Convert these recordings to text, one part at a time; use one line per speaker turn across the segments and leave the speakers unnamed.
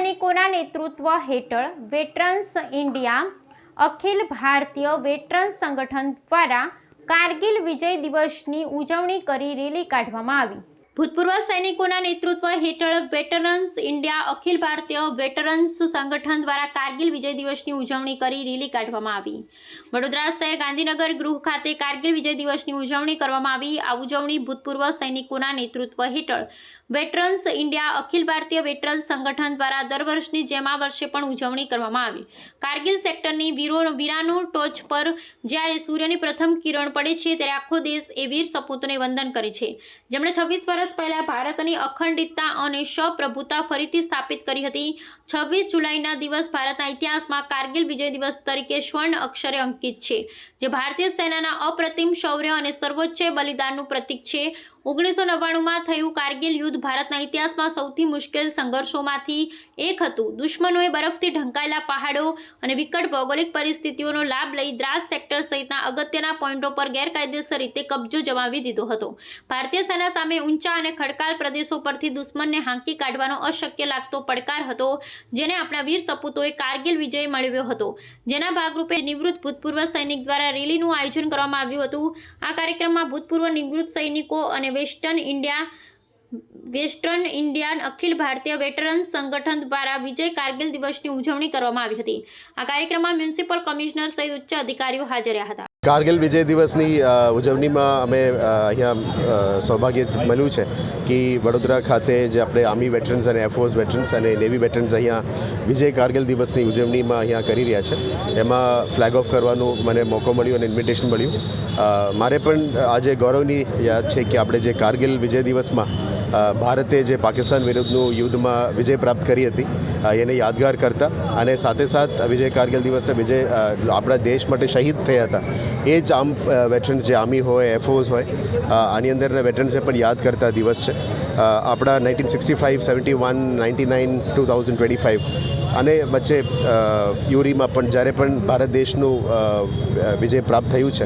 સૈનિકોના નેતૃત્વ હેઠળ veterans India Akhil Bharatiya veterans સંગઠન દ્વારા કારગિલ વિજય દિવસની ઉજવણી કરી રેલી કાઢવામાં આવી। ભૂતપૂર્વ સૈનિકોના નેતૃત્વ હેઠળ veterans India Akhil Bharatiya veterans સંગઠન દ્વારા કારગિલ વિજય દિવસની ઉજવણી કરી રેલી કાઢવામાં આવી। વડોદરા શહેર ગાંધીનગર ગૃહ ખાતે કારગિલ વિજય દિવસની ઉજવણી કરવામાં આવી। આ ઉજવણી ભૂતપૂર્વ સૈનિકોના નેતૃત્વ હેઠળ veterans India Akhil Bharatiya veterans સંગઠન દ્વારા દર વર્ષની જેમ આ વર્ષે પણ ઉજવણી કરવામાં આવી। કારગિલ સેક્ટરની વીરાનો ટોચ પર જ્યારે સૂર્યની પ્રથમ કિરણ પડે છે ત્યારે આખો દેશ એ વીર સપૂતોને વંદન કરે છે, જેમણે 26 વર્ષ પહેલા ભારતની અખંડિતતા અને સપ્રભુતા ફરીથી સ્થાપિત કરી હતી। 26 જુલાઈના દિવસ ભારતના ઇતિહાસમાં કારગિલ વિજય દિવસ તરીકે સ્વર્ણ અક્ષરે અંકિત છે, જે ભારતીય સેનાના અપ્રતિમ શૌર્ય અને સર્વોચ્ચ બલિદાનનું પ્રતીક છે। 1999માં થયું કારગિલ યુદ્ધ ભારતના ઇતિહાસમાં સૌથી મુશ્કેલ સંઘર્ષોમાંથી એક હતું। દુશ્મનોએ બરફથી ઢંકાયેલા પહાડો અને વિકટ ભૌગોલિક પરિસ્થિતિઓનો લાભ લઈ દ્રાસ સેક્ટર સહિતના અગત્યના પોઈન્ટો પર ગેરકાયદેસર રીતે કબજો જમાવી દીધો હતો। ભારતીય સેના સામે ઊંચા અને ખડકાળ પ્રદેશો પરથી દુશ્મનને હાંકી કાઢવાનો અશક્ય લાગતો પડકાર હતો, જેને આપણા વીર સપૂતોએ કારગિલ વિજય મેળવ્યો હતો, જેના ભાગરૂપે નિવૃત્ત ભૂતપૂર્વ સૈનિક દ્વારા રેલીનું આયોજન કરવામાં આવ્યું હતું। આ કાર્યક્રમમાં ભૂતપૂર્વ નિવૃત્ત સૈનિકો અને western Indian Akhil Bharatiya veterans સંગઠન દ્વારા વિજય કારગિલ દિવસની ઉજવણી કરવામાં આવી હતી। આ કાર્યક્રમમાં મ્યુનિસિપલ કમિશનર સહિત ઉચ્ચ અધિકારીઓ હાજર રહ્યા હતા।
કારગિલ વિજય દિવસની ઉજવણીમાં અમે અહીંયા સૌભાગ્ય મળ્યું છે કે વડોદરા ખાતે જે આપણે આર્મી વેટરન્સ અને એરફોર્સ વેટરન્સ અને નેવી વેટરન્સ અહીંયા વિજય કારગિલ દિવસની ઉજવણીમાં અહીંયા કરી રહ્યા છે। એમાં ફ્લેગ ઓફ કરવાનું મને મોકો મળ્યો અને ઇન્વિટેશન મળ્યું। મારે પણ આજે ગૌરવની યાદ છે કે આપણે જે કારગિલ વિજય દિવસમાં ભારતે જે પાકિસ્તાન વિરુદ્ધનું યુદ્ધમાં વિજય પ્રાપ્ત કરી હતી એને યાદગાર કરતા અને સાથે સાથ વિજય કારગિલ દિવસના વિજય આપણા દેશ માટે શહીદ થયા હતા એ જ વેટરન્સ જે આર્મી હોય એરફોર્સ હોય આની અંદરના વેટરન્સને પણ યાદ કરતા દિવસ છે। આપણા 1965, 71, 99, 2025 અને વચ્ચે યુરીમાં પણ જ્યારે પણ ભારત દેશનું વિજય પ્રાપ્ત થયું છે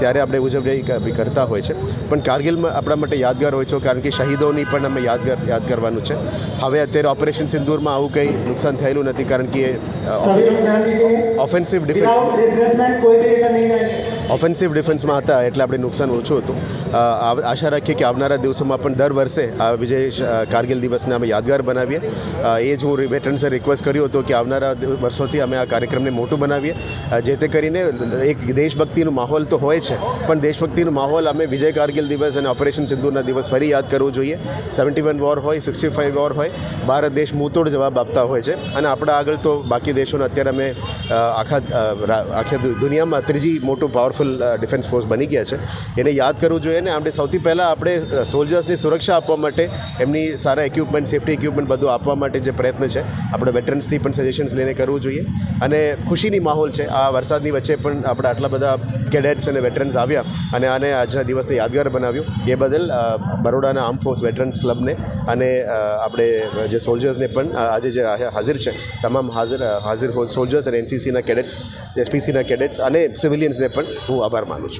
ત્યારે આપણે ઉજવણી કરતા હોય છે, પણ કારગિલમાં આપણા માટે યાદગાર હોય છે કારણ કે શહીદોની પણ અમે યાદ કરવાનું છે। હવે અત્યારે ઓપરેશન સિંદૂરમાં આવું કંઈ નુકસાન થયેલું નથી કારણ કે ઓફેન્સિવ ડિફેન્સમાં હતા એટલે આપણે નુકસાન ઓછું હતું। આશા રાખીએ કે આવનારા દિવસોમાં પણ દર વર્ષે આ વિજય કારગિલ દિવસને અમે યાદગાર બનાવીએ। એ જ હું વેટરન્સને રિક્વેસ્ટ કર્યો હતો કે આવનારા વર્ષોથી અમે આ કાર્યક્રમને મોટું બનાવીએ, જે તે કરીને એક દેશભક્તિનો માહોલ તો હોય છે પણ દેશભક્તિનો માહોલ અમે વિજય કારગિલ દિવસ અને ઓપરેશન સિંદૂરના દિવસ ફરી યાદ કરવું જોઈએ। 71 વોર હોય, 65 વોર હોય, ભારત દેશ મુંહતોડ જવાબ આપતા હોય છે અને આપણા આગળ તો બાકી દેશોને અત્યારે અમે આખા દુનિયામાં ત્રીજી મોટું પાવરફુલ ડિફેન્સ ફોર્સ બની ગયા છે, એને યાદ કરવું જોઈએ। ને આપણે સૌથી પહેલાં આપણે સોલ્જર્સની સુરક્ષા આપવા માટે એમની સારા ઇક્વિપમેન્ટ, સેફ્ટી ઇક્વિપમેન્ટ બધું આપવા માટે જે પ્રયત્ન છે આપણે વેટરન્સથી પણ સજેશન્સ લઈને કરવું જોઈએ। અને ખુશીની માહોલ છે આ વરસાદની વચ્ચે પણ આપણે આટલા બધા કેડેટ્સ અને વેટરન્સ આવ્યા અને આને આજના દિવસને યાદગાર બનાવ્યું, એ બદલ બરોડાના આર્મ ફોર્સ વેટરન્સ ક્લબને અને આપણે જે સોલ્જર્સને પણ આજે જે હાજર છે તમામ હાજર સોલ્જર્સ અને એનસીસીના કેડેટ્સ, એસપીસીના કેડેટ્સ અને સિવિલિયન્સને પણ હું આભાર માનું છું।